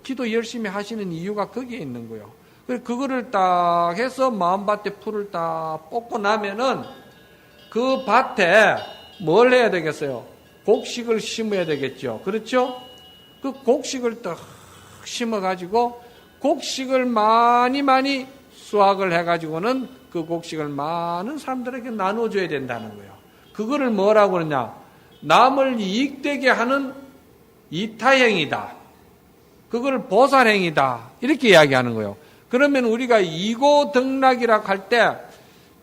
기도 열심히 하시는 이유가 거기에 있는 거예요. 그거를 딱 해서 마음밭에 풀을 딱 뽑고 나면은 그 밭에 뭘 해야 되겠어요? 곡식을 심어야 되겠죠. 그렇죠? 그 곡식을 딱 심어가지고 곡식을 많이 수확을 해가지고는 그 곡식을 많은 사람들에게 나눠줘야 된다는 거예요. 그거를 뭐라고 그러냐? 남을 이익되게 하는 이타행이다. 그걸 보살행이다. 이렇게 이야기하는 거예요. 그러면 우리가 이고덕락이라고 할 때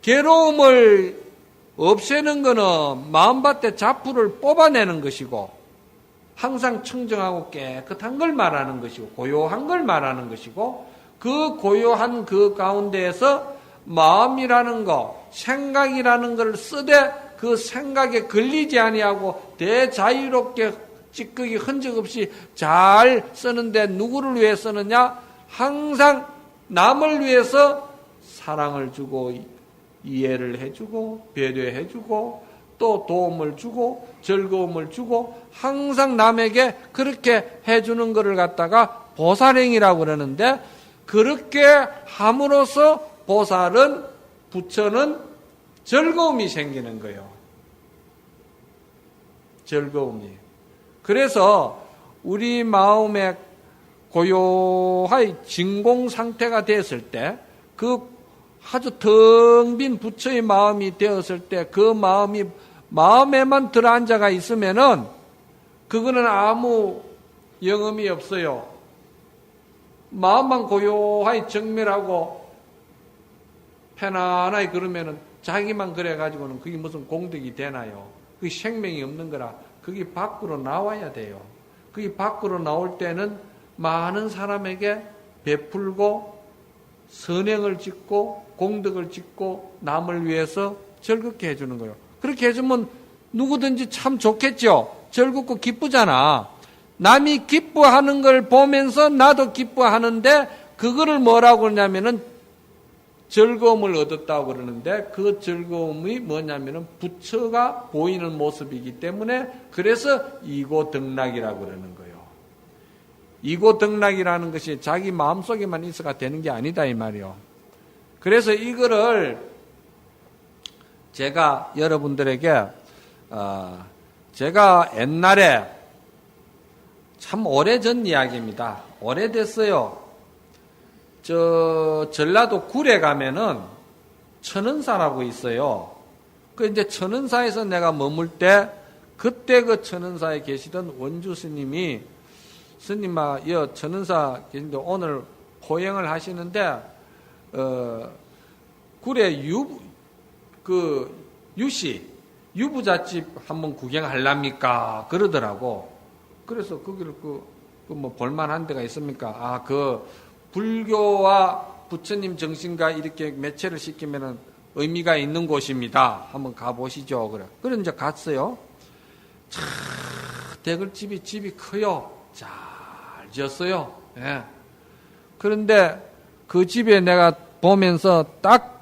괴로움을 없애는 거는 마음밭에 자풀을 뽑아내는 것이고 항상 청정하고 깨끗한 걸 말하는 것이고 고요한 걸 말하는 것이고 그 고요한 그 가운데에서 마음이라는 거, 생각이라는 걸 쓰되 그 생각에 걸리지 아니하고 대자유롭게 찌꺼기 흔적 없이 잘 쓰는데 누구를 위해 쓰느냐? 항상 남을 위해서 사랑을 주고 이해를 해주고 배려해주고 또 도움을 주고 즐거움을 주고 항상 남에게 그렇게 해주는 것을 갖다가 보살행이라고 그러는데 그렇게 함으로써 보살은 부처는 즐거움이 생기는 거예요. 즐거움이. 그래서 우리 마음에 고요하게 진공 상태가 됐을 때 그 아주 텅 빈 부처의 마음이 되었을 때 그 마음이 마음에만 들어앉아가 있으면은 그거는 아무 영험이 없어요. 마음만 고요하게 정멸하고 편안하게 그러면은 자기만 그래가지고는 그게 무슨 공덕이 되나요? 그게 생명이 없는 거라 그게 밖으로 나와야 돼요. 그게 밖으로 나올 때는 많은 사람에게 베풀고 선행을 짓고 공덕을 짓고 남을 위해서 즐겁게 해주는 거예요. 그렇게 해주면 누구든지 참 좋겠죠. 즐겁고 기쁘잖아. 남이 기뻐하는 걸 보면서 나도 기뻐하는데 그거를 뭐라고 그러냐면은 즐거움을 얻었다고 그러는데 그 즐거움이 뭐냐면은 부처가 보이는 모습이기 때문에 그래서 이고덕락이라고 그러는 거예요. 이고덕락이라는 것이 자기 마음속에만 있어가 되는 게 아니다 이 말이요. 그래서 이거를 제가 여러분들에게 제가 옛날에 참 오래전 이야기입니다. 오래됐어요. 전라도 굴에 가면은 천은사라고 있어요. 그 이제 천은사에서 내가 머물 때 그때 그 천은사에 계시던 원주 스님이 스님아, 천은사 계신데 오늘 포행을 하시는데 굴에 유부잣집 한번 구경하랍니까? 그러더라고. 그래서 거기를 뭐 볼만한 데가 있습니까? 불교와 부처님 정신과 이렇게 매체를 시키면은 의미가 있는 곳입니다. 한번 가보시죠. 그래 이제 갔어요. 참, 대글집이 커요. 잘 지었어요. 예. 그런데 그 집에 내가 보면서 딱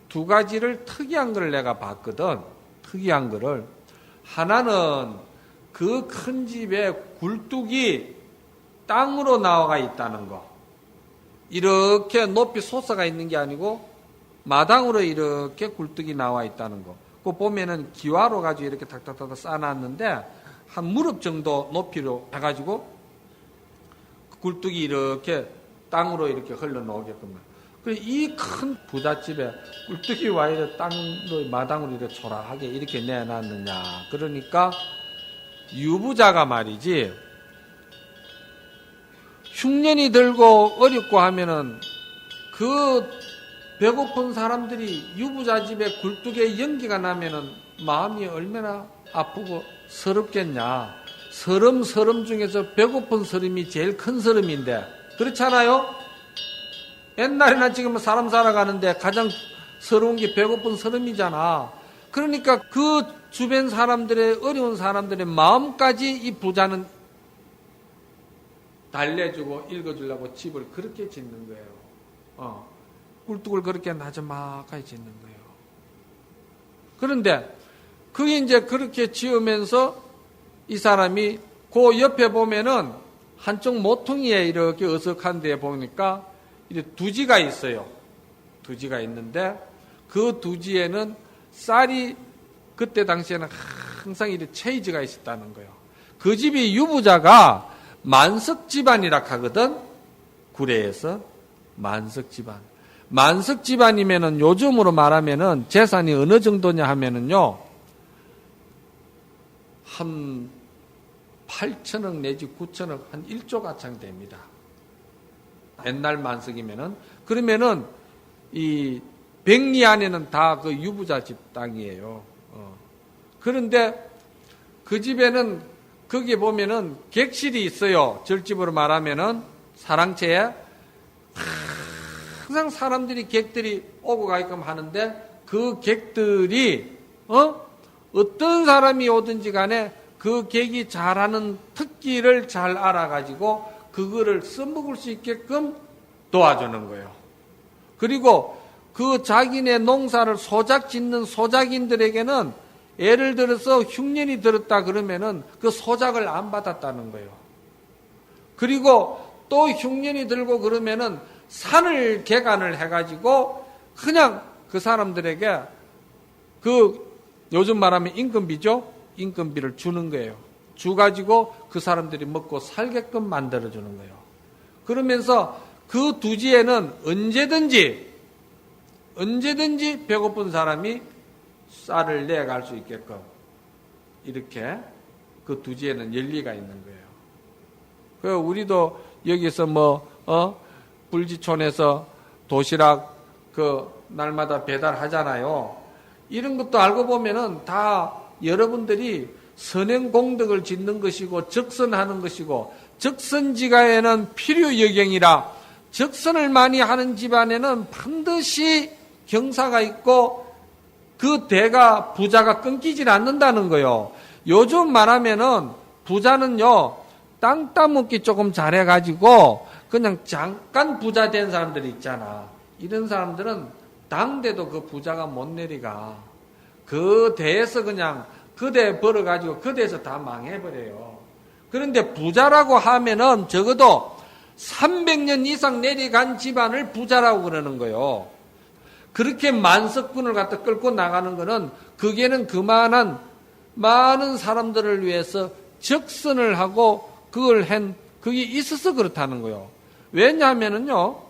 두 가지를 특이한 걸 내가 봤거든. 특이한 거를. 하나는 그 큰 집에 굴뚝이 땅으로 나와가 있다는 거. 이렇게 높이 솟아가 있는 게 아니고 마당으로 이렇게 굴뚝이 나와 있다는 거. 그거 보면은 기와로 가지고 이렇게 탁탁탁 쌓아놨는데 한 무릎 정도 높이로 해가지고 굴뚝이 이렇게 땅으로 이렇게 흘러나오게끔. 이 큰 부잣집에 굴뚝이 와 이렇게 땅으로 마당으로 이렇게 초라하게 이렇게 내놨느냐. 그러니까 유부자가 말이지. 흉년이 들고 어렵고 하면은 그 배고픈 사람들이 유부자 집에 굴뚝에 연기가 나면은 마음이 얼마나 아프고 서럽겠냐. 서름 중에서 배고픈 서름이 제일 큰 서름인데 그렇잖아요? 옛날에나 지금 사람 살아가는데 가장 서러운 게 배고픈 서름이잖아. 그러니까 그 주변 사람들의 어려운 사람들의 마음까지 이 부자는 달래주고 읽어주려고 집을 그렇게 짓는 거예요. 굴뚝을 그렇게 나저막하게 짓는 거예요. 그런데 그게 이제 그렇게 지으면서 이 사람이 그 옆에 보면은 한쪽 모퉁이에 이렇게 어석한 데에 보니까 이렇게 두지가 있어요. 두지가 있는데 그 두지에는 쌀이 그때 당시에는 항상 이렇게 체이지가 있었다는 거예요. 그 집이 유부자가 만석 집안이라 하거든. 구례에서 만석 집안. 만석 집안이면은 요즘으로 말하면은 재산이 어느 정도냐 하면은요. 한 8천억 내지 9천억 한 1조 가량 됩니다. 옛날 만석이면은 그러면은 이 백리 안에는 다 그 유부자 집 땅이에요. 그런데 그 집에는 거기에 보면은 객실이 있어요. 절집으로 말하면은 사랑채에 항상 사람들이 객들이 오고 가게끔 하는데 그 객들이 어떤 사람이 오든지 간에 그 객이 잘하는 특기를 잘 알아가지고 그거를 써먹을 수 있게끔 도와주는 거예요. 그리고 그 자기네 농사를 소작 짓는 소작인들에게는 예를 들어서 흉년이 들었다 그러면은 그 소작을 안 받았다는 거예요. 그리고 또 흉년이 들고 그러면은 산을 개간을 해가지고 그냥 그 사람들에게 그 요즘 말하면 인건비죠? 인건비를 주는 거예요. 주가지고 그 사람들이 먹고 살게끔 만들어주는 거예요. 그러면서 그 두지에는 언제든지 배고픈 사람이 쌀을 내갈 수 있게끔 이렇게 그 두지에는 열리가 있는 거예요. 그 우리도 여기서 불지촌에서 도시락 그 날마다 배달하잖아요. 이런 것도 알고 보면은 다 여러분들이 선행공덕을 짓는 것이고 적선하는 것이고 적선지가에는 필요여경이라 적선을 많이 하는 집안에는 반드시 경사가 있고 그 대가 부자가 끊기질 않는다는 거예요. 요즘 말하면은 부자는요 땅 따먹기 조금 잘해가지고 그냥 잠깐 부자 된 사람들이 있잖아. 이런 사람들은 당대도 그 부자가 못 내리가. 그 대에서 그냥 그 대 벌어가지고 그 대에서 다 망해버려요. 그런데 부자라고 하면은 적어도 300년 이상 내려간 집안을 부자라고 그러는 거예요. 그렇게 만석군을 갖다 끌고 나가는 거는 그게는 그만한 많은 사람들을 위해서 적선을 하고 그걸 그게 있어서 그렇다는 거예요. 왜냐하면은요,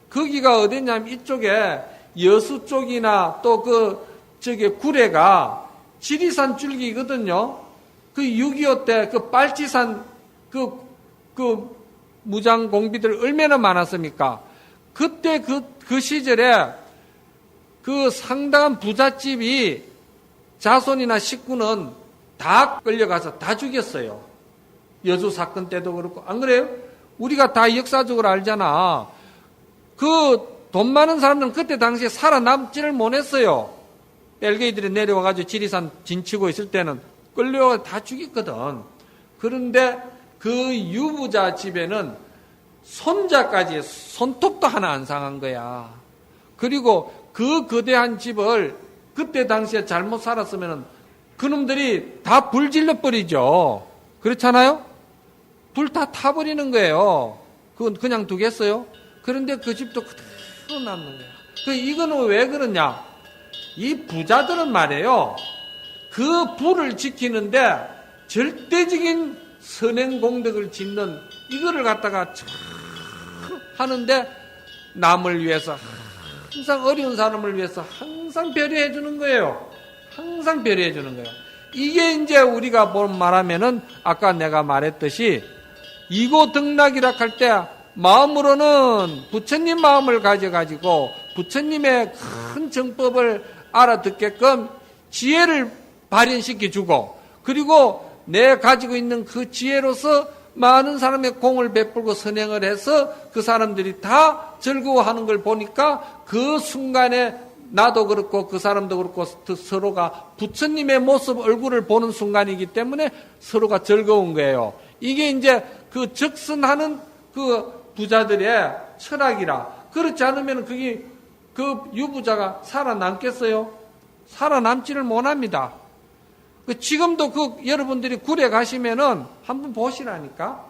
거기가 어디냐면 이쪽에 여수 쪽이나 또 구례가 지리산 줄기거든요. 그 6.25 때 그 빨치산 그 무장 공비들 얼마나 많았습니까? 그때 그 시절에 그 상당한 부잣집이 자손이나 식구는 다 끌려가서 다 죽였어요. 여수 사건 때도 그렇고, 안 그래요? 우리가 다 역사적으로 알잖아. 그 돈 많은 사람들은 그때 당시에 살아남지를 못했어요. 벨게이들이 내려와가지고 지리산 진치고 있을 때는 끌려가 다 죽였거든. 그런데 그 유부자 집에는 손자까지 손톱도 하나 안 상한 거야. 그리고 그 거대한 집을 그때 당시에 잘못 살았으면 그놈들이 다 불질러 버리죠. 그렇잖아요? 불 다 타버리는 거예요. 그건 그냥 두겠어요? 그런데 그 집도 그대로 남는 거야. 이거는 왜 그러냐? 이 부자들은 말이에요. 그 불을 지키는데 절대적인 선행공덕을 짓는 이거를 갖다가 하는데 남을 위해서 항상 어려운 사람을 위해서 항상 배려해 주는 거예요. 항상 배려해 주는 거예요. 이게 이제 우리가 말하면은 아까 내가 말했듯이 이고등락이라 할 때 마음으로는 부처님 마음을 가져가지고 부처님의 큰 정법을 알아듣게끔 지혜를 발현시켜주고 그리고 내 가지고 있는 그 지혜로서 많은 사람의 공을 베풀고 선행을 해서 그 사람들이 다 즐거워하는 걸 보니까 그 순간에 나도 그렇고 그 사람도 그렇고 서로가 부처님의 모습 얼굴을 보는 순간이기 때문에 서로가 즐거운 거예요. 이게 이제 그 적선하는 그 부자들의 철학이라. 그렇지 않으면 그게 그 유부자가 살아남겠어요? 살아남지를 못합니다. 지금도 여러분들이 구례 가시면은 한번 보시라니까.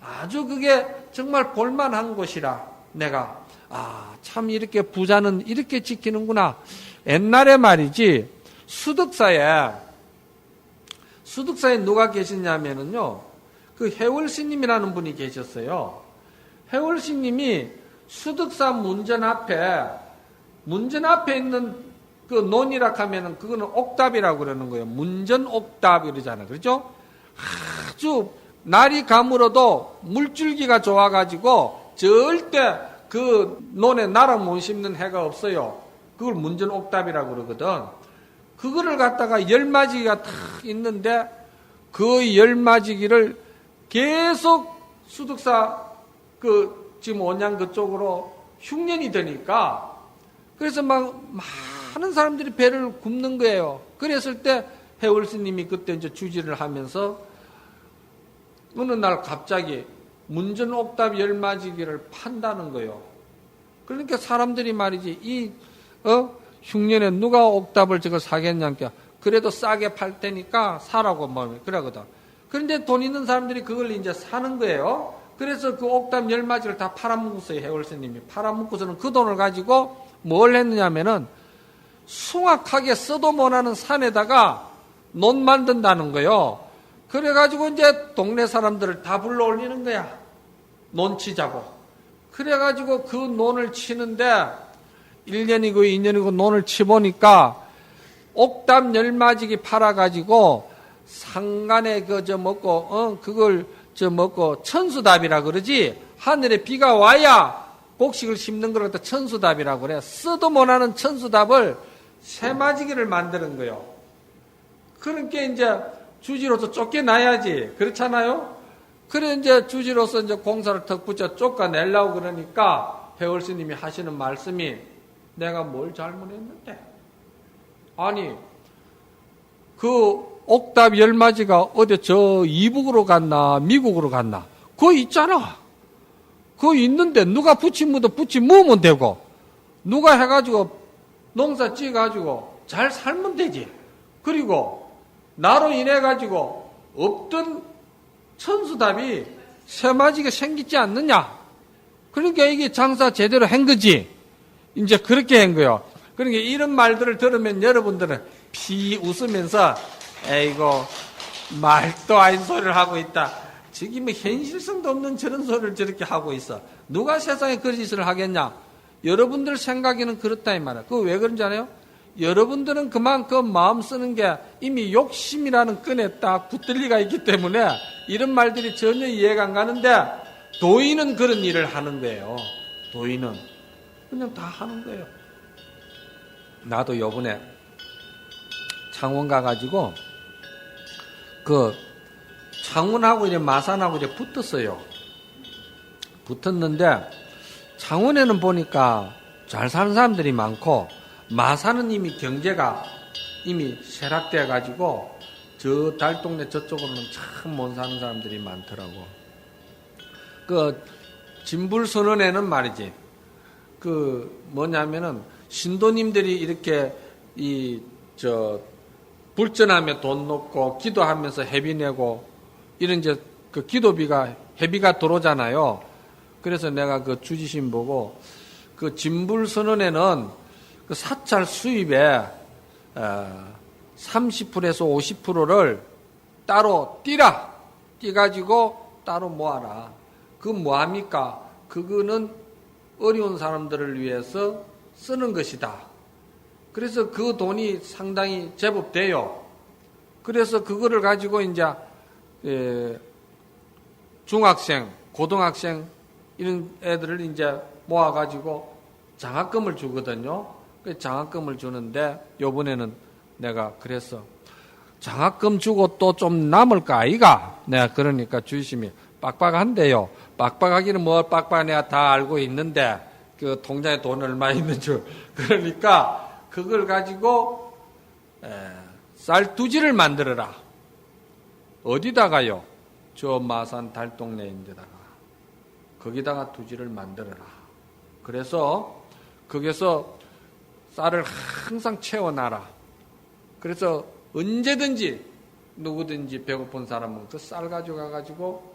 아주 그게 정말 볼만한 곳이라 내가 참 이렇게 부자는 이렇게 지키는구나. 옛날에 말이지 수덕사에 누가 계셨냐면은요, 그 해월스님이라는 분이 계셨어요. 해월스님이 수덕사 문전 앞에 있는 그 논이라 하면은 그거는 옥답이라고 그러는 거예요. 문전 옥답 이러잖아요. 그렇죠? 아주 날이 가물어도 물줄기가 좋아가지고 절대 그 논에 날아 못 심는 해가 없어요. 그걸 문전 옥답이라고 그러거든. 그거를 갖다가 열마지기가 탁 있는데 그 열마지기를 계속 수덕사 지금 온양 그쪽으로 흉년이 되니까 그래서 막 많은 사람들이 배를 굽는 거예요. 그랬을 때 해월스님이 그때 이제 주지를 하면서 어느 날 갑자기 문전 옥답 열마지기를 판다는 거예요. 그러니까 사람들이 말이지 흉년에 누가 옥답을 저걸 사겠냐니까 그래도 싸게 팔 테니까 사라고 뭐 그러거든. 그런데 돈 있는 사람들이 그걸 이제 사는 거예요. 그래서 그 옥답 열마지를 다 팔아먹었어요. 해월스님이 팔아먹고서는 그 돈을 가지고 뭘 했느냐면은 숭악하게 써도 못하는 산에다가 논 만든다는 거예요. 그래가지고 이제 동네 사람들을 다 불러 올리는 거야. 논 치자고. 그래가지고 그 논을 치는데 1년이고 2년이고 논을 치보니까 옥답 열마지기 팔아가지고 상간에 그걸 천수답이라 그러지. 하늘에 비가 와야 곡식을 심는 걸 갖다 천수답이라고 그래. 써도 못하는 천수답을 세마지기를 만드는 거예요. 그러니까 이제 주지로서 쫓겨나야지. 그렇잖아요? 그래 이제 주지로서 이제 공사를 턱 붙여 쫓아내려고 그러니까 해월스님이 하시는 말씀이 내가 뭘 잘못했는데? 아니, 그 옥답 열마지가 어디 저 이북으로 갔나 미국으로 갔나? 그거 있잖아. 그거 있는데 누가 붙이면 무으면 되고 누가 해가지고 농사 지어가지고 잘 살면 되지. 그리고 나로 인해가지고 없던 천수답이 세마지게 생기지 않느냐. 그러니까 이게 장사 제대로 한 거지. 이제 그렇게 한 거요. 그러니까 이런 말들을 들으면 여러분들은 피 웃으면서 에이고 말도 아닌 소리를 하고 있다. 저기 뭐 현실성도 없는 저런 소리를 저렇게 하고 있어. 누가 세상에 그런 짓을 하겠냐? 여러분들 생각에는 그렇다 이 말이야. 그거 왜 그런지 알아요? 여러분들은 그만큼 마음 쓰는 게 이미 욕심이라는 끈에 딱 붙들리가 있기 때문에 이런 말들이 전혀 이해가 안 가는데 도인은 그런 일을 하는 거예요. 도인은 그냥 다 하는 거예요. 나도 요번에 창원 가가지고 그 창원하고 이제 마산하고 이제 붙었어요. 붙었는데 창원에는 보니까 잘 사는 사람들이 많고 마산은 이미 경제가 이미 쇠락돼 가지고 저 달동네 저쪽으로는 참 못 사는 사람들이 많더라고. 그 진불선언에는 말이지. 그 뭐냐면은 신도님들이 이렇게 불전하며 돈 놓고 기도하면서 회비 내고 이런 이제 그 기도비가 회비가 들어오잖아요. 그래서 내가 그 주지신 보고 그 진불선언에는 그 사찰 수입의 30%에서 50%를 따로 띄가지고 따로 모아라. 그 뭐합니까? 그거는 어려운 사람들을 위해서 쓰는 것이다. 그래서 그 돈이 상당히 제법 돼요. 그래서 그거를 가지고 이제 중학생, 고등학생 이런 애들을 이제 모아가지고 장학금을 주거든요. 그 장학금을 주는데 요번에는 내가 그래서 장학금 주고 또 좀 남을까 아이가? 내가 그러니까 주심이 빡빡한데요. 빡빡하기는 뭐 빡빡 내가 다 알고 있는데 그 통장에 돈 얼마 있는 줄. 그러니까 그걸 가지고 쌀두지를 만들어라. 어디다가요? 저 마산 달동네인데다가 거기다가 두지를 만들어라. 그래서 거기서 쌀을 항상 채워놔라. 그래서 언제든지 누구든지 배고픈 사람은 그 쌀 가져가가지고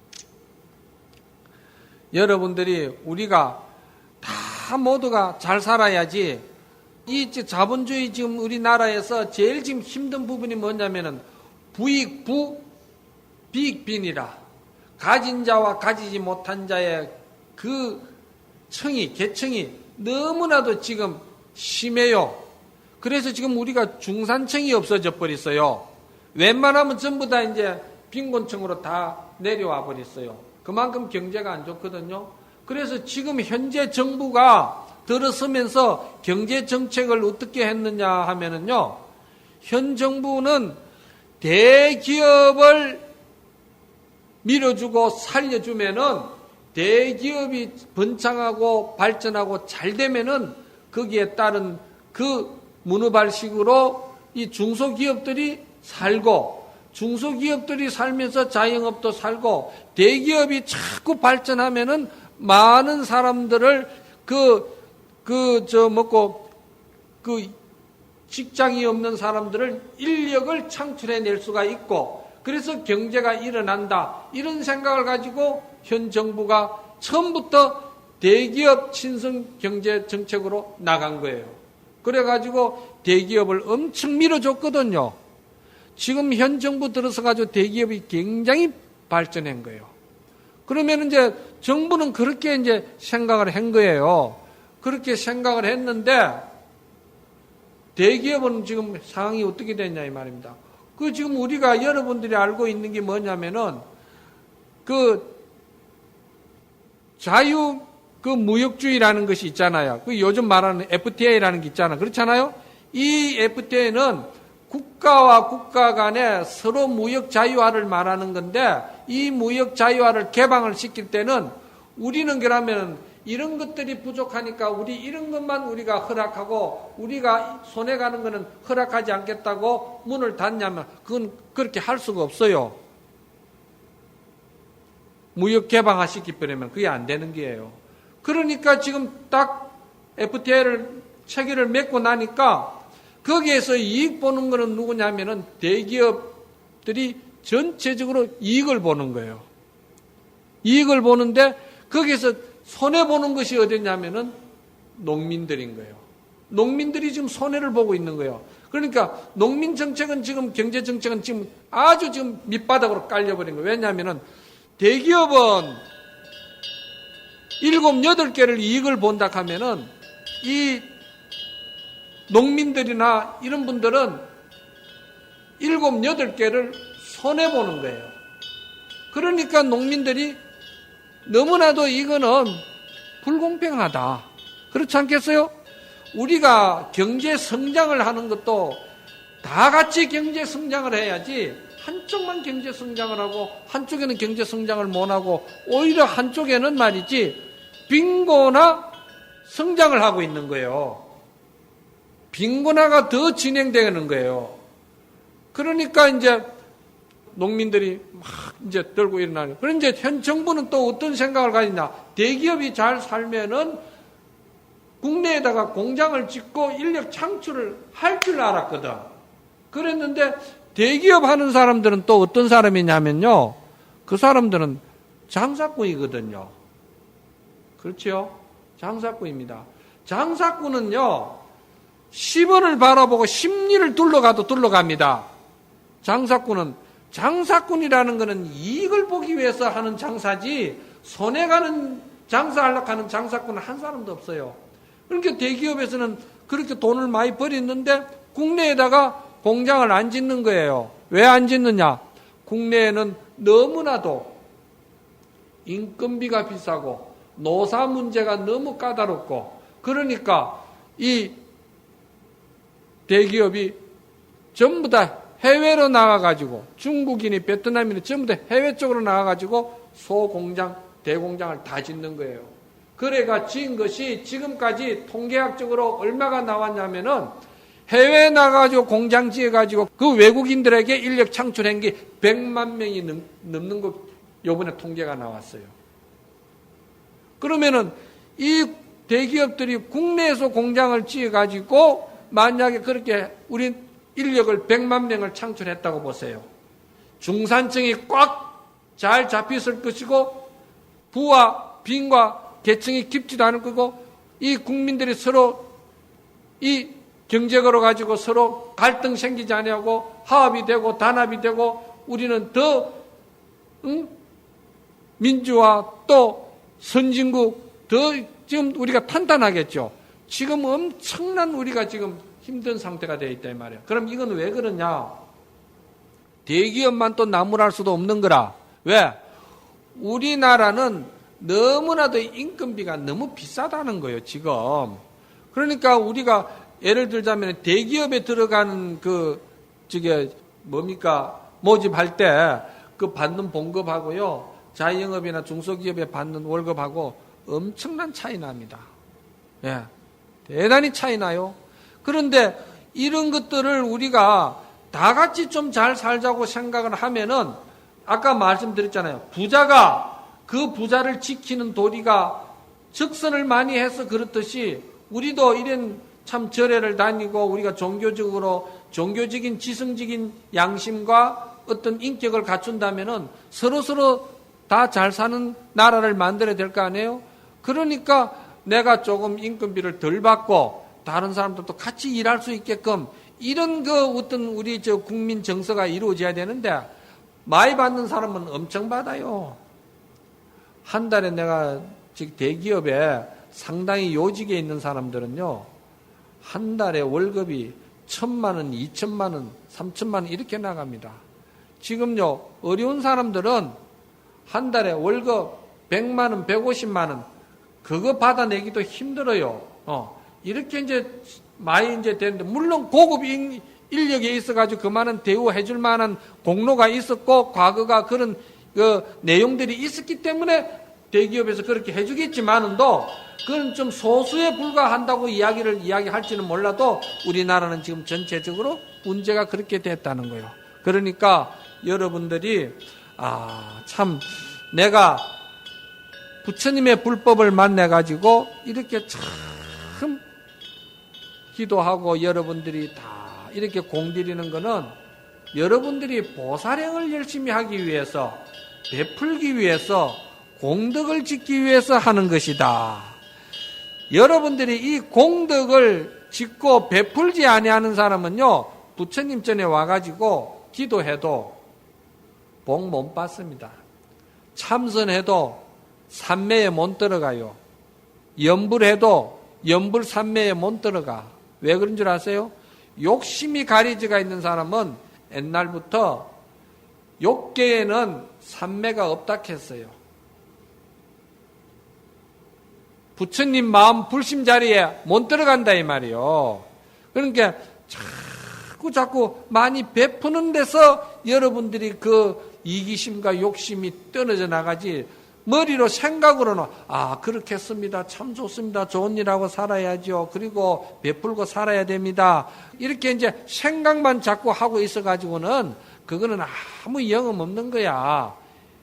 여러분들이 우리가 다 모두가 잘 살아야지. 이 자본주의 지금 우리나라에서 제일 지금 힘든 부분이 뭐냐면은 부익 부, 빈 빈이라. 가진 자와 가지지 못한 자의 그 계층이 너무나도 지금 심해요. 그래서 지금 우리가 중산층이 없어져 버렸어요. 웬만하면 전부 다 이제 빈곤층으로 다 내려와 버렸어요. 그만큼 경제가 안 좋거든요. 그래서 지금 현재 정부가 들어서면서 경제 정책을 어떻게 했느냐 하면은요, 현 정부는 대기업을 밀어주고 살려주면은 대기업이 번창하고 발전하고 잘 되면은 거기에 따른 그 문어발식으로 이 중소기업들이 살고, 중소기업들이 살면서 자영업도 살고, 대기업이 자꾸 발전하면은 많은 사람들을 직장이 없는 사람들을 인력을 창출해낼 수가 있고, 그래서 경제가 일어난다. 이런 생각을 가지고 현 정부가 처음부터 대기업 친선 경제 정책으로 나간 거예요. 그래가지고 대기업을 엄청 밀어줬거든요. 지금 현 정부 들어서 가지고 대기업이 굉장히 발전한 거예요. 그러면 이제 정부는 그렇게 이제 생각을 한 거예요. 그렇게 생각을 했는데 대기업은 지금 상황이 어떻게 됐냐 이 말입니다. 그 지금 우리가 여러분들이 알고 있는 게 뭐냐면은 무역주의라는 것이 있잖아요. 그 요즘 말하는 FTA라는 게 있잖아요. 그렇잖아요? 이 FTA는 국가와 국가 간에 서로 무역 자유화를 말하는 건데, 이 무역 자유화를 개방을 시킬 때는 우리는 그러면 이런 것들이 부족하니까 우리 이런 것만 우리가 허락하고 우리가 손해가는 거는 허락하지 않겠다고 문을 닫냐면 그건 그렇게 할 수가 없어요. 무역 개방화 시키려면 그게 안 되는 게예요. 그러니까 지금 딱 FTA를 체결을 맺고 나니까 거기에서 이익 보는 거는 누구냐면은 대기업들이 전체적으로 이익을 보는 거예요. 이익을 보는데 거기에서 손해보는 것이 어디냐면은 농민들인 거예요. 농민들이 지금 손해를 보고 있는 거예요. 그러니까 농민 정책은 지금 경제 정책은 지금 아주 지금 밑바닥으로 깔려버린 거예요. 왜냐하면은 대기업은 7, 8개를 이익을 본다 하면은 이 농민들이나 이런 분들은 7, 8개를 손해보는 거예요. 그러니까 농민들이 너무나도 이거는 불공평하다. 그렇지 않겠어요? 우리가 경제 성장을 하는 것도 다 같이 경제 성장을 해야지 한쪽만 경제 성장을 하고 한쪽에는 경제 성장을 못하고 오히려 한쪽에는 말이지 빈곤화 성장을 하고 있는 거예요. 빈곤화가 더 진행되는 거예요. 그러니까 이제 농민들이 막 이제 들고 일어나는. 그런데 현 정부는 또 어떤 생각을 가지냐? 대기업이 잘 살면은 국내에다가 공장을 짓고 인력 창출을 할 줄 알았거든. 그랬는데 대기업 하는 사람들은 또 어떤 사람이냐면요. 그 사람들은 장사꾼이거든요. 그렇죠? 장사꾼입니다. 장사꾼은요. 10원을 바라보고 10리를 둘러가도 둘러갑니다. 장사꾼이라는 것은 이익을 보기 위해서 하는 장사지 손해가는 장사하려고 하는 장사꾼은 한 사람도 없어요. 그러니까 대기업에서는 그렇게 돈을 많이 벌였는데 국내에다가 공장을 안 짓는 거예요. 왜 안 짓느냐? 국내에는 너무나도 인건비가 비싸고 노사 문제가 너무 까다롭고 그러니까 이 대기업이 전부 다 해외로 나가가지고 중국인이 베트남인이 전부 다 해외 쪽으로 나가가지고 소공장, 대공장을 다 짓는 거예요. 그래가 지은 것이 지금까지 통계학적으로 얼마가 나왔냐면은 해외에 나가가지고 공장 지어가지고 그 외국인들에게 인력 창출한 게 100만 명이 넘는 거 요번에 통계가 나왔어요. 그러면은 이 대기업들이 국내에서 공장을 지어가지고 만약에 그렇게 우리 인력을 100만 명을 창출했다고 보세요. 중산층이 꽉 잘 잡혔을 것이고 부와 빈과 계층이 깊지도 않을 거고 이 국민들이 서로 이 경제적으로 가지고 서로 갈등 생기지 아니하고 화합이 되고 단합이 되고 우리는 더 민주화 또 선진국 더 지금 우리가 탄탄하겠죠. 지금 엄청난 우리가 지금 힘든 상태가 되어 있다 이 말이에요. 그럼 이건 왜 그러냐? 대기업만 또 나무랄 수도 없는 거라. 왜? 우리나라는 너무나도 인건비가 너무 비싸다는 거예요, 지금. 그러니까 우리가 예를 들자면 대기업에 들어가는 모집할 때 그 받는 봉급하고요, 자영업이나 중소기업에 받는 월급하고 엄청난 차이 납니다. 예. 대단히 차이 나요. 그런데 이런 것들을 우리가 다 같이 좀 잘 살자고 생각을 하면은 아까 말씀드렸잖아요. 부자가 그 부자를 지키는 도리가 적선을 많이 해서 그렇듯이 우리도 이런 참 절에를 다니고 우리가 종교적인 지성적인 양심과 어떤 인격을 갖춘다면은 서로서로 다 잘 사는 나라를 만들어야 될 거 아니에요? 그러니까 내가 조금 인건비를 덜 받고 다른 사람들도 같이 일할 수 있게끔 이런 어떤 우리 국민 정서가 이루어져야 되는데 많이 받는 사람은 엄청 받아요. 한 달에 내가 지금 대기업에 상당히 요직에 있는 사람들은요, 한 달에 월급이 1,000만 원, 2,000만 원, 3,000만 원 이렇게 나갑니다. 지금요, 어려운 사람들은 한 달에 월급 100만 원, 150만 원, 그거 받아내기도 힘들어요. 이렇게 이제 많이 이제 되는데, 물론 고급 인력에 있어가지고 그만한 대우해줄 만한 공로가 있었고, 과거가 그런 내용들이 있었기 때문에 대기업에서 그렇게 해주겠지만은도, 그건 좀 소수에 불과한다고 이야기할지는 몰라도, 우리나라는 지금 전체적으로 문제가 그렇게 됐다는 거예요. 그러니까 여러분들이, 참, 내가 부처님의 불법을 만나가지고, 이렇게 참, 기도하고 여러분들이 다 이렇게 공드리는 거는 여러분들이 보살행을 열심히 하기 위해서, 베풀기 위해서, 공덕을 짓기 위해서 하는 것이다. 여러분들이 이 공덕을 짓고 베풀지 아니하는 사람은요, 부처님 전에 와가지고 기도해도 복 못 받습니다. 참선해도 삼매에 못 들어가요. 염불해도 염불 삼매에 못 들어가. 왜 그런 줄 아세요? 욕심이 가리지가 있는 사람은 옛날부터 욕계에는 삼매가 없다 했어요. 부처님 마음 불심 자리에 못 들어간다 이 말이요. 그러니까 자꾸 많이 베푸는 데서 여러분들이 그 이기심과 욕심이 떨어져 나가지, 머리로 생각으로는 그렇게 했습니다. 참 좋습니다. 좋은 일하고 살아야죠. 그리고 베풀고 살아야 됩니다. 이렇게 이제 생각만 자꾸 하고 있어가지고는 그거는 아무 영험 없는 거야.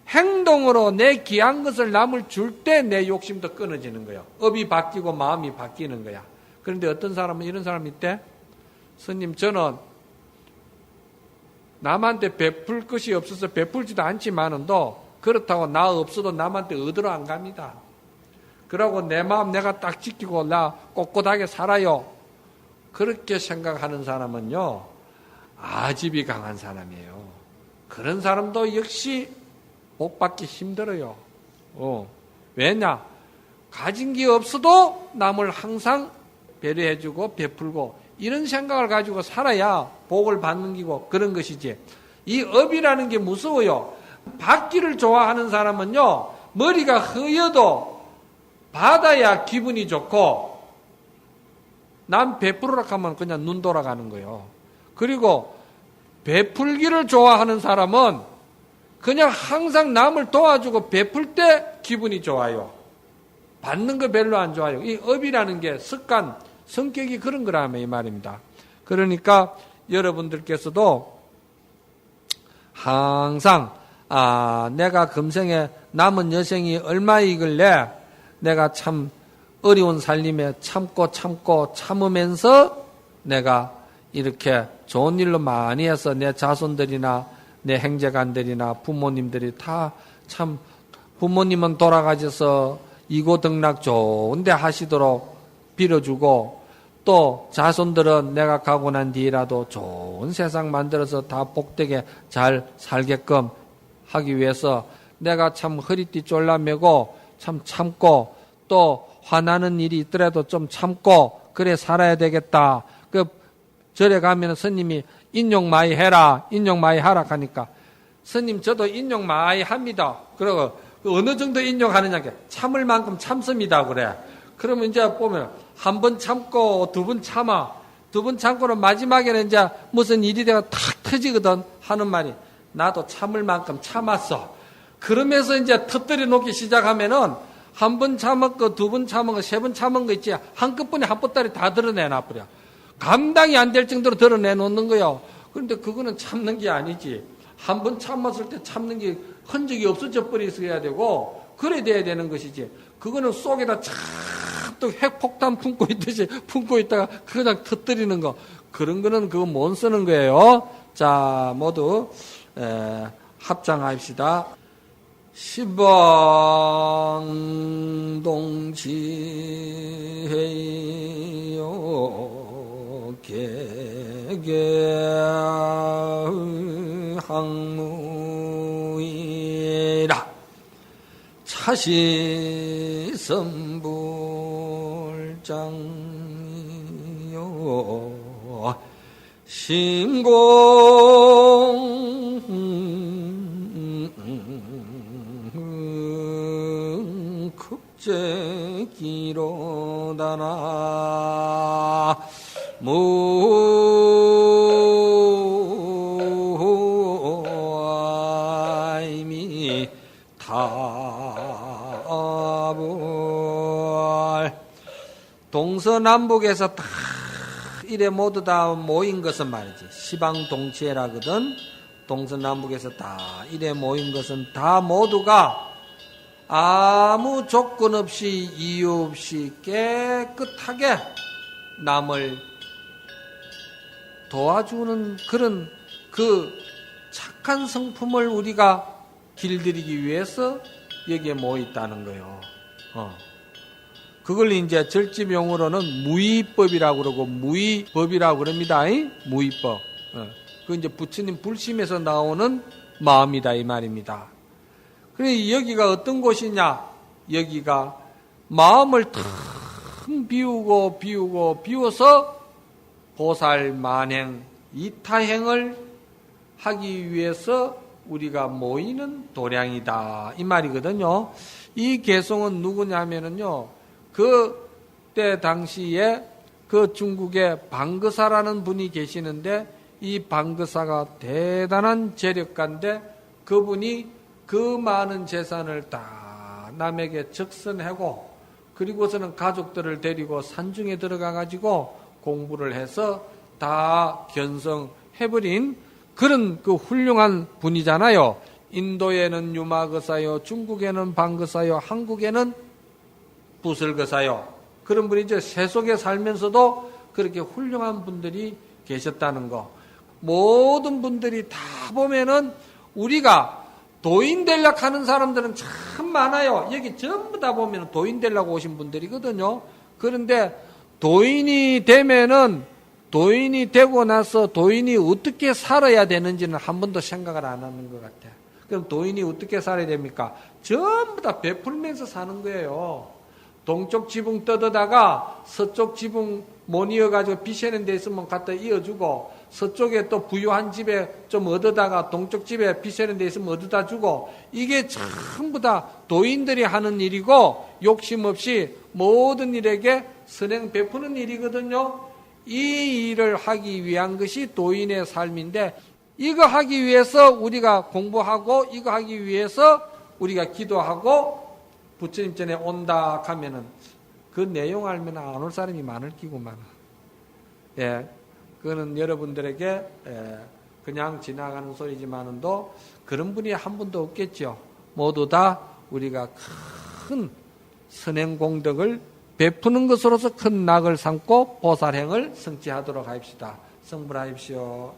행동으로 내 귀한 것을 남을 줄 때 내 욕심도 끊어지는 거야. 업이 바뀌고 마음이 바뀌는 거야. 그런데 어떤 사람은 이런 사람이 있대. 스님, 저는 남한테 베풀 것이 없어서 베풀지도 않지만은도 그렇다고 나 없어도 남한테 얻으러 안 갑니다. 그러고 내 마음 내가 딱 지키고 나 꼿꼿하게 살아요. 그렇게 생각하는 사람은요, 아집이 강한 사람이에요. 그런 사람도 역시 복 받기 힘들어요. 왜냐? 가진 게 없어도 남을 항상 배려해주고 베풀고 이런 생각을 가지고 살아야 복을 받는 기고 그런 것이지. 이 업이라는 게 무서워요. 받기를 좋아하는 사람은요, 머리가 허여도 받아야 기분이 좋고, 남 베풀으라 하면 그냥 눈 돌아가는 거예요. 그리고 베풀기를 좋아하는 사람은 그냥 항상 남을 도와주고 베풀 때 기분이 좋아요. 받는 거 별로 안 좋아요. 이 업이라는 게 습관, 성격이 그런 거라며 이 말입니다. 그러니까 여러분들께서도 항상 내가 금생에 남은 여생이 얼마이길래 내가 참 어려운 살림에 참고 참으면서 내가 이렇게 좋은 일로 많이 해서 내 자손들이나 내 형제간들이나 부모님들이 다 참, 부모님은 돌아가셔서 이고등락 좋은데 하시도록 빌어주고, 또 자손들은 내가 가고 난 뒤라도 좋은 세상 만들어서 다 복되게 잘 살게끔 하기 위해서 내가 참 허리띠 졸라매고 참 참고, 또 화나는 일이 있더라도 좀 참고 그래 살아야 되겠다. 그 절에 가면 스님이 인용 많이 해라, 인용 많이 하라 하니까, 스님 저도 인용 많이 합니다. 그리고 어느 정도 인용하느냐, 참을 만큼 참습니다. 그래. 그러면 이제 보면 한 번 참고 두 번 참아, 두 번 참고는 마지막에는 이제 무슨 일이 되가 탁 터지거든 하는 말이, 나도 참을 만큼 참았어. 그러면서 이제 터뜨려 놓기 시작하면은 한 번 참았고 두 번 참은 거, 세 번 참은 거 있지, 한꺼번에 한 보따리 다 드러내놔 버려. 감당이 안 될 정도로 드러내 놓는 거요. 그런데 그거는 참는 게 아니지. 한 번 참았을 때 참는 게 흔적이 없어져 버리셔야 되고, 그래 돼야 되는 것이지. 그거는 속에다 또 핵폭탄 품고 있듯이 품고 있다가 그냥 터뜨리는 거, 그런 거는 그거 못 쓰는 거예요. 자, 모두 합장합시다. 시방동지해요 개개항무이라 차시선불장이요 신공 급제기로다나 무아이미 답을 동서남북에서 다 이래 모두 다 모인 것은 말이지, 시방동치해라거든. 동서남북에서 다 이래 모인 것은 다 모두가 아무 조건 없이 이유 없이 깨끗하게 남을 도와주는 그런 그 착한 성품을 우리가 길들이기 위해서 여기에 모였다는 거예요. 그걸 이제 절집용어로는 무의법이라고 그러고 무의법이라고 그럽니다. 무의법. 그 이제 부처님 불심에서 나오는 마음이다 이 말입니다. 그래 여기가 어떤 곳이냐? 여기가 마음을 탁 비워서 보살 만행 이타행을 하기 위해서 우리가 모이는 도량이다 이 말이거든요. 이 개성은 누구냐면은요, 그때 당시에 그 중국에 방거사라는 분이 계시는데, 이 방거사가 대단한 재력가인데, 그분이 그 많은 재산을 다 남에게 적선하고, 그리고서는 가족들을 데리고 산중에 들어가 가지고 공부를 해서 다 견성해버린 그런 그 훌륭한 분이잖아요. 인도에는 유마거사요, 중국에는 방거사요, 한국에는 부설거사요. 그런 분이죠. 세속에 살면서도 그렇게 훌륭한 분들이 계셨다는 거. 모든 분들이 다 보면은 우리가 도인 되려고 하는 사람들은 참 많아요. 여기 전부 다 보면 도인 되려고 오신 분들이거든요. 그런데 도인이 되면은, 도인이 되고 나서 도인이 어떻게 살아야 되는지는 한 번도 생각을 안 하는 것 같아요. 그럼 도인이 어떻게 살아야 됩니까? 전부 다 베풀면서 사는 거예요. 동쪽 지붕 뜯어다가 서쪽 지붕 못 이어가지고 비세는 데 있으면 갖다 이어주고, 서쪽에 또 부유한 집에 좀 얻어다가 동쪽 집에 비세는 데 있으면 얻어다 주고, 이게 전부 다 도인들이 하는 일이고, 욕심 없이 모든 일에게 선행 베푸는 일이거든요. 이 일을 하기 위한 것이 도인의 삶인데, 이거 하기 위해서 우리가 공부하고, 이거 하기 위해서 우리가 기도하고 부처님 전에 온다 하면은 그 내용 알면 안 올 사람이 많을 끼고만. 예, 그거는 여러분들에게 그냥 지나가는 소리지만은도 그런 분이 한 분도 없겠죠. 모두 다 우리가 큰 선행 공덕을 베푸는 것으로서 큰 낙을 삼고 보살행을 성취하도록 합시다. 성불하십시오.